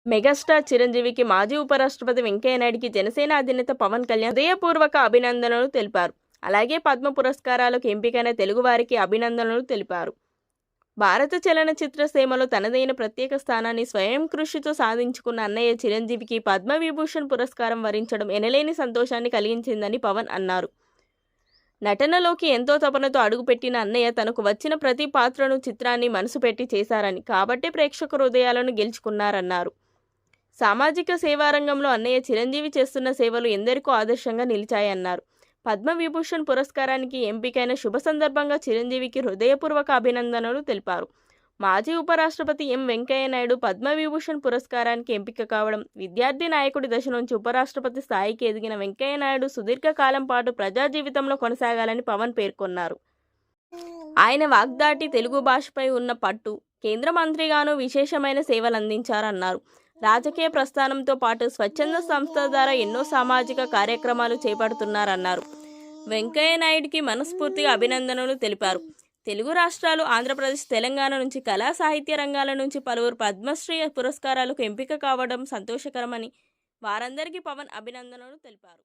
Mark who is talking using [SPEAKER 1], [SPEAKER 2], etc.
[SPEAKER 1] Megastar చిరంజీవికి మాజీ ఉపరాష్ట్రపతి వెంకయ్యనాయుడికి జనసేన అధినేత పవన్ కళ్యాణ్ హృదయపూర్వక అభినందనలు తెలిపారు. అలాగే పద్మ పురస్కారాలకు ఎంపికైన తెలుగువారికి అభినందనలు తెలిపారు. భారత చలనచిత్ర సీమలో తనదైన ప్రత్యేక స్థానాన్ని స్వయం కృషితో సాధించుకున్న అన్నయ్య చిరంజీవికి పద్మవిభూషణ్ పురస్కారం వరించడం ఎనలేని సంతోషాన్ని కలిగించిందని పవన్ అన్నారు. నటనలోకి ఎంతో తపనతో అడుగుపెట్టిన అన్నయ్య తనకు వచ్చిన ప్రతి పాత్రను చిత్రాన్ని మనసు పెట్టి చేశారని, కాబట్టే ప్రేక్షక హృదయాలను గెలుచుకున్నారన్నారు. సామాజిక సేవా రంగంలో అన్నయ్య చిరంజీవి చేస్తున్న సేవలు ఎందరికో ఆదర్శంగా నిలిచాయన్నారు. పద్మవిభూషణ్ పురస్కారానికి ఎంపికైన శుభ సందర్భంగా చిరంజీవికి హృదయపూర్వక అభినందనలు తెలిపారు. మాజీ ఉపరాష్ట్రపతి వెంకయ్యనాయుడు పద్మవిభూషణ్ పురస్కారానికి ఎంపిక కావడం, విద్యార్థి నాయకుడి దశ నుంచి ఉపరాష్ట్రపతి స్థాయికి ఎదిగిన వెంకయ్యనాయుడు సుదీర్ఘకాలం పాటు ప్రజా జీవితంలో కొనసాగాలని పవన్ పేర్కొన్నారు. ఆయన వాగ్దాటి, తెలుగు భాషపై ఉన్న పట్టు, కేంద్ర మంత్రిగాను విశేషమైన సేవలందించారన్నారు. రాజకీయ ప్రస్థానంతో పాటు స్వచ్ఛంద సంస్థ ద్వారా ఎన్నో సామాజిక కార్యక్రమాలు చేపడుతున్నారన్నారు. వెంకయ్యనాయుడికి మనస్ఫూర్తిగా అభినందనలు తెలిపారు. తెలుగు రాష్ట్రాలు, ఆంధ్రప్రదేశ్, తెలంగాణ నుంచి కళా సాహిత్య రంగాల నుంచి పలువురు పద్మశ్రీ పురస్కారాలకు ఎంపిక కావడం సంతోషకరమని వారందరికీ పవన్ అభినందనలు తెలిపారు.